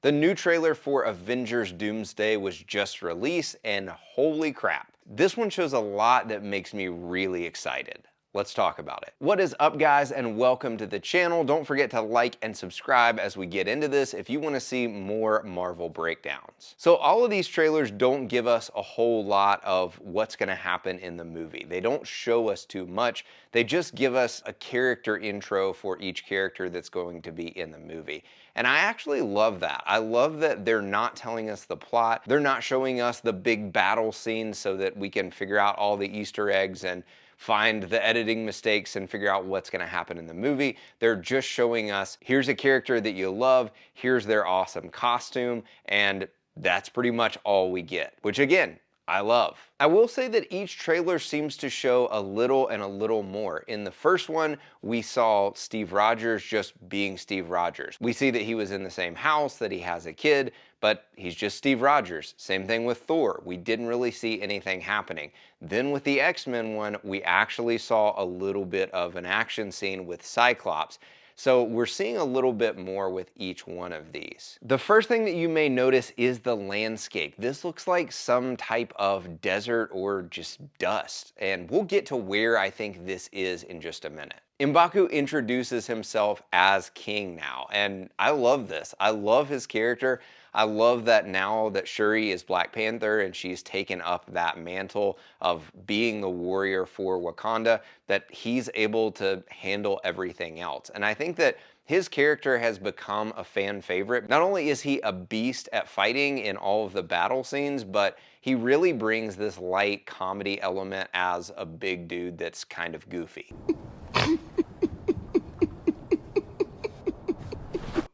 The new trailer for Avengers Doomsday was just released, and holy crap, this one shows a lot that makes me really excited. Let's talk about it. What is up, guys, and welcome to the channel. Don't forget to like and subscribe as we get into this if you want to see more Marvel breakdowns. So all of these trailers don't give us a whole lot of what's going to happen in the movie. They don't show us too much. They just give us a character intro for each character that's going to be in the movie. And I actually love that. I love that they're not telling us the plot. They're not showing us the big battle scenes so that we can figure out all the Easter eggs and find the editing mistakes and figure out what's going to happen in the movie. They're just showing us, here's a character that you love, here's their awesome costume, and that's pretty much all we get, which again, I love. I will say that each trailer seems to show a little and a little more. In the first one, we saw Steve Rogers just being Steve Rogers. We see that he was in the same house, that he has a kid, but he's just Steve Rogers. Same thing with Thor. We didn't really see anything happening. Then with the X-Men one, we actually saw a little bit of an action scene with Cyclops. So we're seeing a little bit more with each one of these. The first thing that you may notice is the landscape. This looks like some type of desert or just dust, and we'll get to where I think this is in just a minute. M'Baku introduces himself as king now, and I love this. I love his character. I love that now that Shuri is Black Panther and she's taken up that mantle of being the warrior for Wakanda, that he's able to handle everything else. And I think that his character has become a fan favorite. Not only is he a beast at fighting in all of the battle scenes, but he really brings this light comedy element as a big dude that's kind of goofy.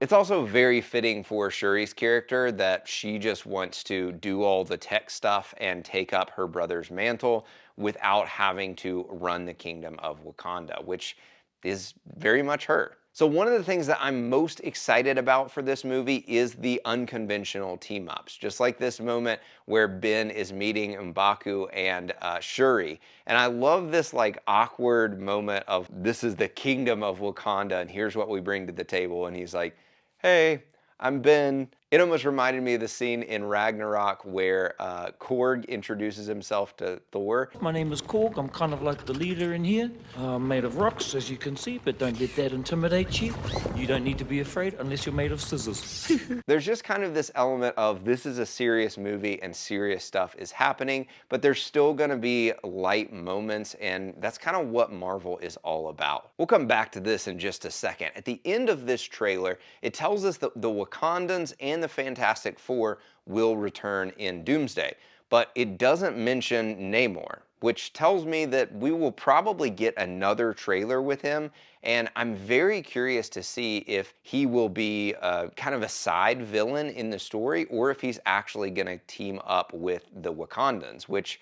It's also very fitting for Shuri's character that she just wants to do all the tech stuff and take up her brother's mantle without having to run the kingdom of Wakanda, which is very much her. So one of the things that I'm most excited about for this movie is the unconventional team-ups. Just like this moment where Ben is meeting M'Baku and Shuri. And I love this like awkward moment of, this is the kingdom of Wakanda and here's what we bring to the table. And he's like, hey, I'm Ben. It almost reminded me of the scene in Ragnarok where Korg introduces himself to Thor. My name is Korg. I'm kind of like the leader in here. I'm made of rocks, as you can see, but don't let that intimidate you. You don't need to be afraid unless you're made of scissors. There's just kind of this element of this is a serious movie and serious stuff is happening, but there's still going to be light moments, and that's kind of what Marvel is all about. We'll come back to this in just a second. At the end of this trailer, it tells us that the Wakandans and the Fantastic Four will return in Doomsday, but it doesn't mention Namor, which tells me that we will probably get another trailer with him, and I'm very curious to see if he will be kind of a side villain in the story, or if he's actually going to team up with the Wakandans, which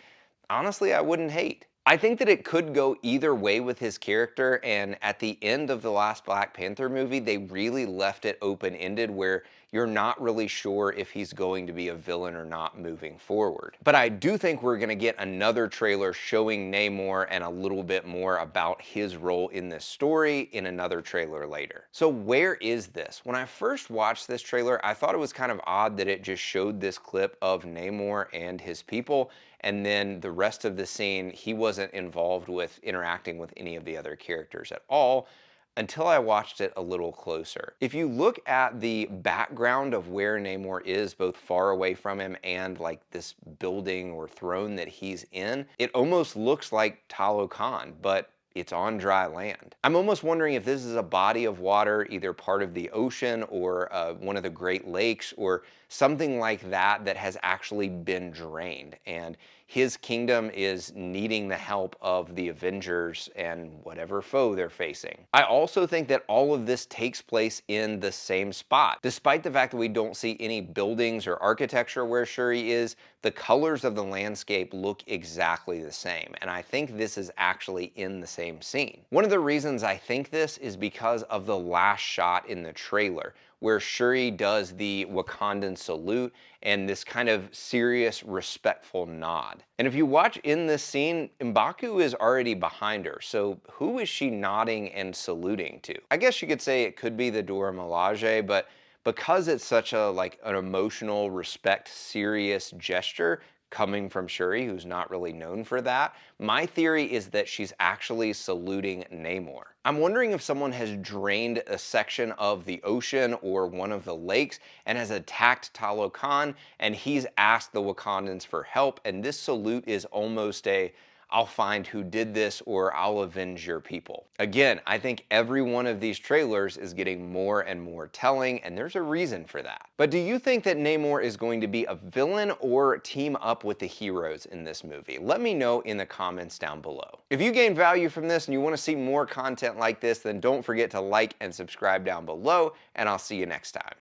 honestly I wouldn't hate. I think that it could go either way with his character, and at the end of the last Black Panther movie, they really left it open-ended where you're not really sure if he's going to be a villain or not moving forward. But I do think we're going to get another trailer showing Namor and a little bit more about his role in this story in another trailer later. So where is this? When I first watched this trailer, I thought it was kind of odd that it just showed this clip of Namor and his people, and then the rest of the scene, he wasn't involved with interacting with any of the other characters at all, until I watched it a little closer. If you look at the background of where Namor is, both far away from him and like this building or throne that he's in, it almost looks like Talokan, but it's on dry land. I'm almost wondering if this is a body of water, either part of the ocean or one of the Great Lakes or something like that that has actually been drained. And his kingdom is needing the help of the Avengers and whatever foe they're facing. I also think that all of this takes place in the same spot. Despite the fact that we don't see any buildings or architecture where Shuri is, the colors of the landscape look exactly the same. And I think this is actually in the same scene. One of the reasons I think this is because of the last shot in the trailer, where Shuri does the Wakandan salute and this kind of serious, respectful nod. And if you watch in this scene, M'Baku is already behind her, so who is she nodding and saluting to? I guess you could say it could be the Dora Milaje, but because it's such a like an emotional, respect, serious gesture coming from Shuri, who's not really known for that. My theory is that she's actually saluting Namor. I'm wondering if someone has drained a section of the ocean or one of the lakes and has attacked Talokan, and he's asked the Wakandans for help, and this salute is almost a I'll find who did this or I'll avenge your people. Again, I think every one of these trailers is getting more and more telling, and there's a reason for that. But do you think that Namor is going to be a villain or team up with the heroes in this movie? Let me know in the comments down below. If you gain value from this and you want to see more content like this, then don't forget to like and subscribe down below, and I'll see you next time.